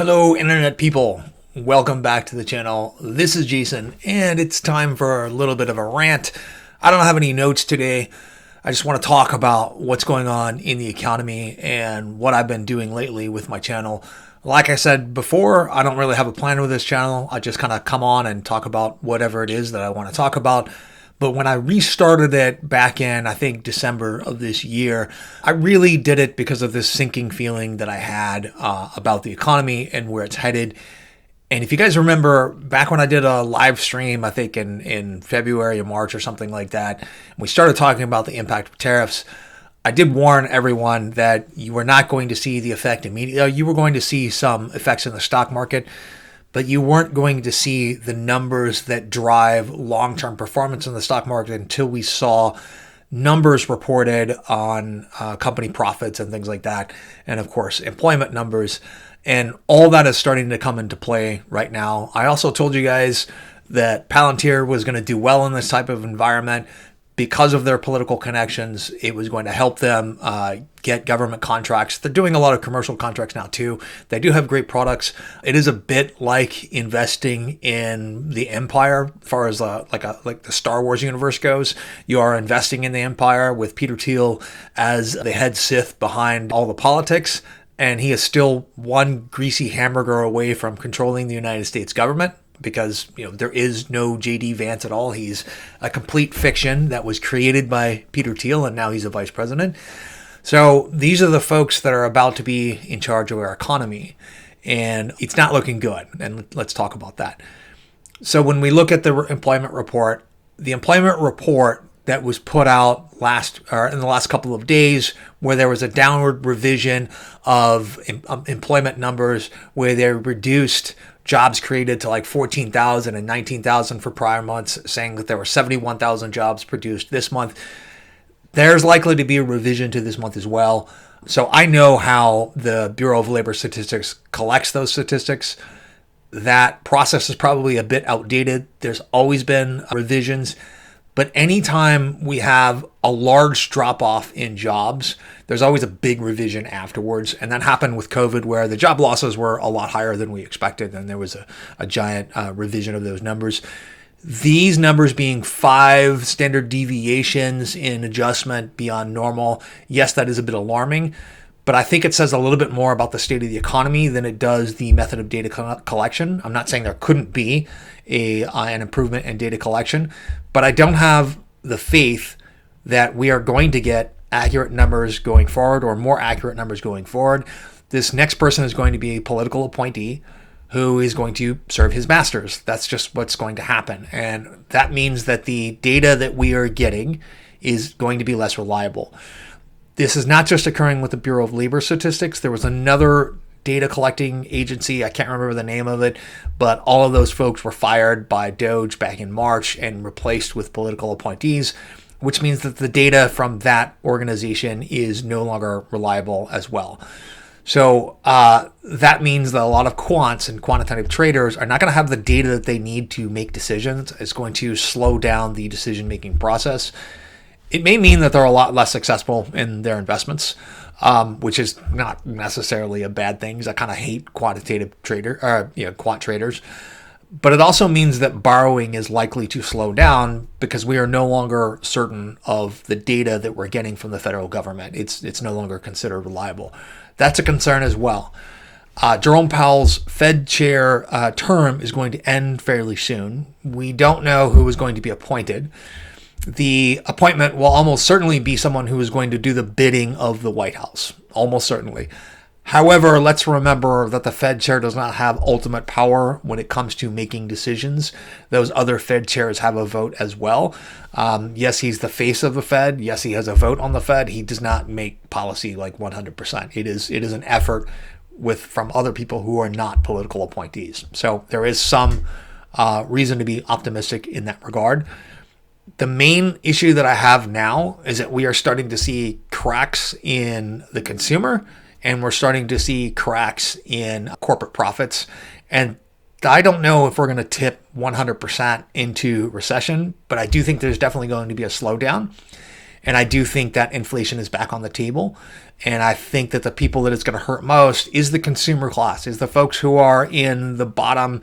Hello, Internet people. Welcome back to the channel. This is Jason, and it's time for a little bit of a rant. I don't have any notes today. I just want to talk about what's going on in the economy and what I've been doing lately with my channel. Like I said before, I don't really have a plan with this channel. I just kind of come on and talk about whatever it is that I want to talk about. But when I restarted it back in, I think, December of this year, I really did it because of this sinking feeling that I had about the economy and where it's headed. And if you guys remember, back when I did a live stream, I think in February or March or something like that, we started talking about the impact of tariffs. I did warn everyone that you were not going to see the effect immediately. You were going to see some effects in the stock market, but you weren't going to see the numbers that drive long-term performance in the stock market until we saw numbers reported on company profits and things like that. And of course, employment numbers. And all that is starting to come into play right now. I also told you guys that Palantir was going to do well in this type of environment. Because of their political connections, it was going to help them get government contracts. They're doing a lot of commercial contracts now too. They do have great products. It is a bit like investing in the Empire, as far as like the Star Wars universe goes. You are investing in the Empire with Peter Thiel as the head Sith behind all the politics, and he is still one greasy hamburger away from controlling the United States government. Because there is no J.D. Vance at all. He's a complete fiction that was created by Peter Thiel, and now he's a vice president. So these are the folks that are about to be in charge of our economy, and it's not looking good. And let's talk about that. So when we look at the employment report that was put out in the last couple of days, where there was a downward revision of employment numbers, where they reduced jobs created to like 14,000 and 19,000 for prior months, saying that there were 71,000 jobs produced this month. There's likely to be a revision to this month as well. So I know how the Bureau of Labor Statistics collects those statistics. That process is probably a bit outdated. There's always been revisions. But anytime we have a large drop-off in jobs, there's always a big revision afterwards. And that happened with COVID, where the job losses were a lot higher than we expected, and there was a giant revision of those numbers. These numbers being 5 standard deviations in adjustment beyond normal, yes, that is a bit alarming. But I think it says a little bit more about the state of the economy than it does the method of data collection. I'm not saying there couldn't be an improvement in data collection, but I don't have the faith that we are going to get accurate numbers going forward, or more accurate numbers going forward. This next person is going to be a political appointee who is going to serve his masters. That's just what's going to happen. And that means that the data that we are getting is going to be less reliable. This is not just occurring with the Bureau of Labor Statistics. There was another data collecting agency, I can't remember the name of it, but all of those folks were fired by DOGE back in March and replaced with political appointees, which means that the data from that organization is no longer reliable as well. So that means that a lot of quants and quantitative traders are not going to have the data that they need to make decisions. It's going to slow down the decision-making process. It may mean that they're a lot less successful in their investments, which is not necessarily a bad thing, because I kind of hate quant traders. But it also means that borrowing is likely to slow down because we are no longer certain of the data that we're getting from the federal government. It's no longer considered reliable. That's a concern as well. Jerome Powell's Fed chair term is going to end fairly soon. We don't know who is going to be appointed. The appointment will almost certainly be someone who is going to do the bidding of the White House, almost certainly. However, let's remember that the Fed chair does not have ultimate power when it comes to making decisions. Those other Fed chairs have a vote as well. Yes, he's the face of the Fed. Yes, he has a vote on the Fed. He does not make policy like 100%. It is an effort from other people who are not political appointees. So there is some reason to be optimistic in that regard. The main issue that I have now is that we are starting to see cracks in the consumer, and we're starting to see cracks in corporate profits. And I don't know if we're going to tip 100% into recession, but I do think there's definitely going to be a slowdown. And I do think that inflation is back on the table. And I think that the people that it's going to hurt most is the consumer class, is the folks who are in the bottom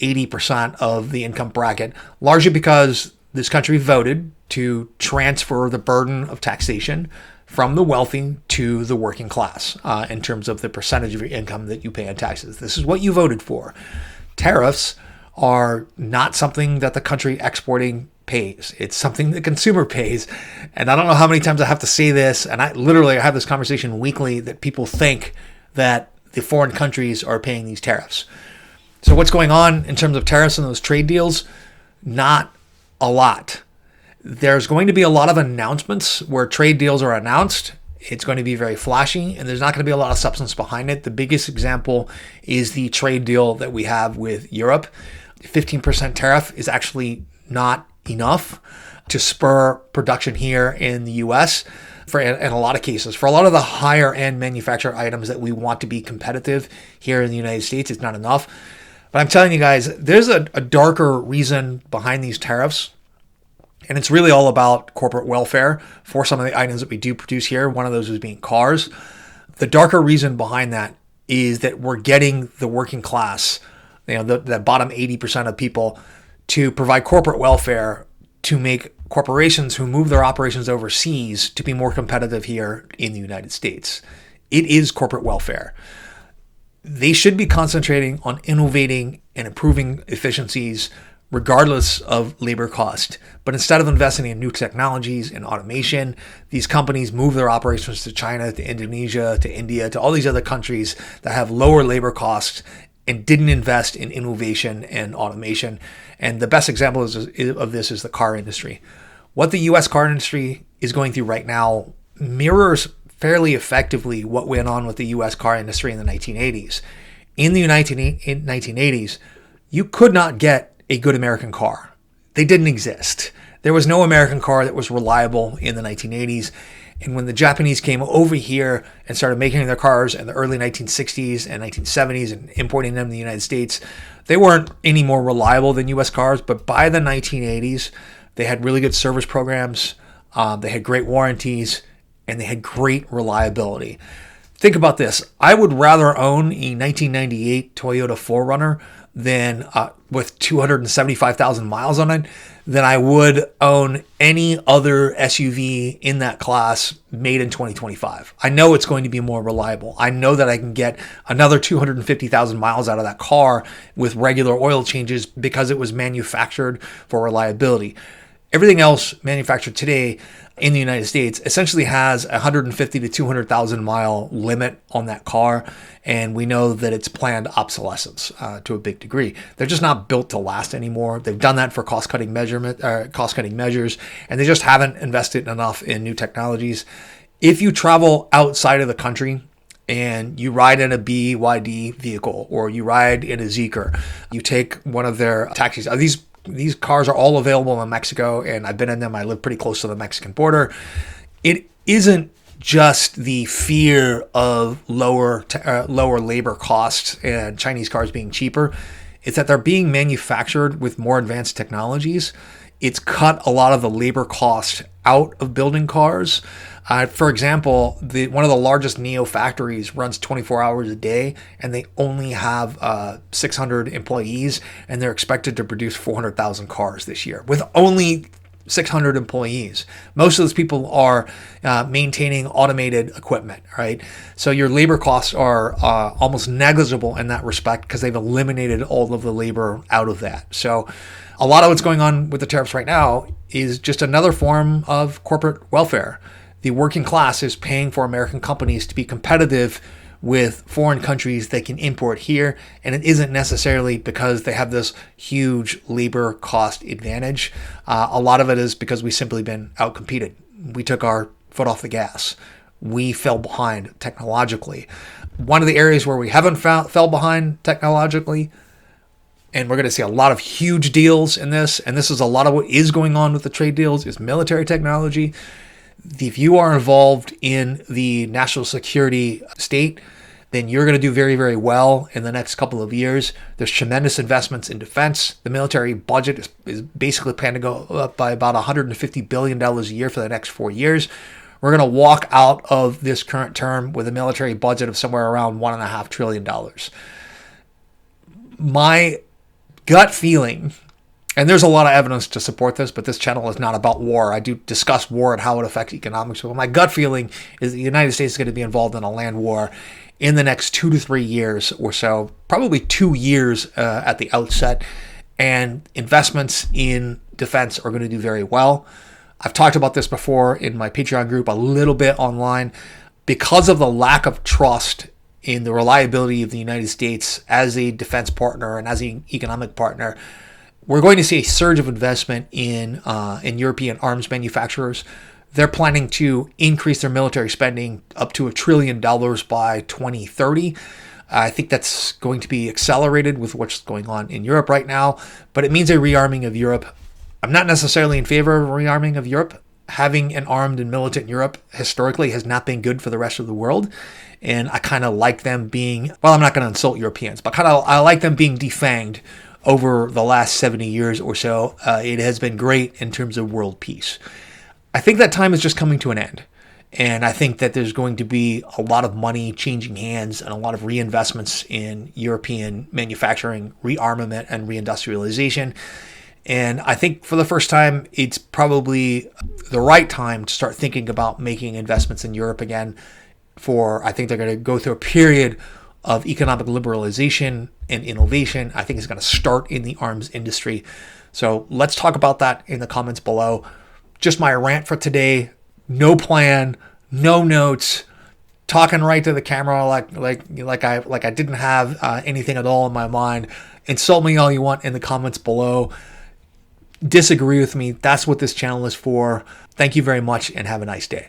80% of the income bracket, largely because this country voted to transfer the burden of taxation from the wealthy to the working class in terms of the percentage of your income that you pay on taxes. This is what you voted for. Tariffs are not something that the country exporting pays. It's something the consumer pays. And I don't know how many times I have to say this, and I have this conversation weekly, that people think that the foreign countries are paying these tariffs. So what's going on in terms of tariffs and those trade deals? Not a lot. There's going to be a lot of announcements where trade deals are announced. It's going to be very flashy, and there's not going to be a lot of substance behind it. The biggest example is the trade deal that we have with Europe. 15% tariff is actually not enough to spur production here in the US in a lot of cases. For a lot of the higher end manufactured items that we want to be competitive here in the United States, it's not enough. But I'm telling you guys, there's a darker reason behind these tariffs. And it's really all about corporate welfare for some of the items that we do produce here. One of those is being cars. The darker reason behind that is that we're getting the working class, the bottom 80% of people, to provide corporate welfare to make corporations who move their operations overseas to be more competitive here in the United States. It is corporate welfare. They should be concentrating on innovating and improving efficiencies regardless of labor cost. But instead of investing in new technologies and automation, these companies move their operations to China, to Indonesia, to India, to all these other countries that have lower labor costs and didn't invest in innovation and automation. And the best example of this is the car industry. What the U.S. car industry is going through right now mirrors fairly effectively what went on with the U.S. car industry in the 1980s. In the 1980s, you could not get a good American car. They didn't exist. There was no American car that was reliable in the 1980s. And when the Japanese came over here and started making their cars in the early 1960s and 1970s and importing them to the United States, they weren't any more reliable than U.S. cars. But by the 1980s, they had really good service programs, they had great warranties, and they had great reliability. Think about this. I would rather own a 1998 Toyota 4Runner than with 275,000 miles on it than I would own any other SUV in that class made in 2025. I know it's going to be more reliable. I know that I can get another 250,000 miles out of that car with regular oil changes because it was manufactured for reliability. Everything else manufactured today in the United States essentially has a 150 to 200,000 mile limit on that car. And we know that it's planned obsolescence to a big degree. They're just not built to last anymore. They've done that for cost-cutting measures, and they just haven't invested enough in new technologies. If you travel outside of the country and you ride in a BYD vehicle or you ride in a Zeekr, you take one of their taxis. These cars are all available in Mexico, and I've been in them. I live pretty close to the Mexican border. It isn't just the fear of lower labor costs and Chinese cars being cheaper. It's that they're being manufactured with more advanced technologies. It's cut a lot of the labor cost out of building cars. For example, one of the largest NIO factories runs 24 hours a day, and they only have 600 employees, and they're expected to produce 400,000 cars this year with only 600 employees. Most of those people are maintaining automated equipment, right? So your labor costs are almost negligible in that respect because they've eliminated all of the labor out of that. So a lot of what's going on with the tariffs right now is just another form of corporate welfare. The working class is paying for American companies to be competitive with foreign countries they can import here, and it isn't necessarily because they have this huge labor cost advantage. A lot of it is because we've simply been outcompeted. We took our foot off the gas. We fell behind technologically. One of the areas where we haven't fell behind technologically, and we're going to see a lot of huge deals in this, and this is a lot of what is going on with the trade deals, is military technology. If you are involved in the national security state, then you're going to do very, very well in the next couple of years. There's tremendous investments in defense. The military budget is basically planned to go up by about $150 billion a year for the next 4 years. We're going to walk out of this current term with a military budget of somewhere around $1.5 trillion. My gut feeling, and there's a lot of evidence to support this, but this channel is not about war. I do discuss war and how it affects economics. But my gut feeling is the United States is going to be involved in a land war in the next 2 to 3 years or so, probably 2 years at the outset. And investments in defense are going to do very well. I've talked about this before in my Patreon group, a little bit online. Because of the lack of trust in the reliability of the United States as a defense partner and as an economic partner, we're going to see a surge of investment in European arms manufacturers. They're planning to increase their military spending up to $1 trillion by 2030. I think that's going to be accelerated with what's going on in Europe right now, but it means a rearming of Europe. I'm not necessarily in favor of rearming of Europe. Having an armed and militant Europe historically has not been good for the rest of the world. And I kind of like them being, well, I'm not going to insult Europeans, but I like them being defanged over the last 70 years or so. It has been great in terms of world peace. I think that time is just coming to an end. And I think that there's going to be a lot of money changing hands and a lot of reinvestments in European manufacturing, rearmament, and reindustrialization. And I think for the first time, it's probably the right time to start thinking about making investments in Europe again. I think they're going to go through a period of economic liberalization and innovation. I think it's going to start in the arms industry. So let's talk about that in the comments below. Just my rant for today. No plan, no notes, talking right to the camera like I didn't have anything at all in my mind. Insult me all you want in the comments below. Disagree with me. That's what this channel is for. Thank you very much and have a nice day.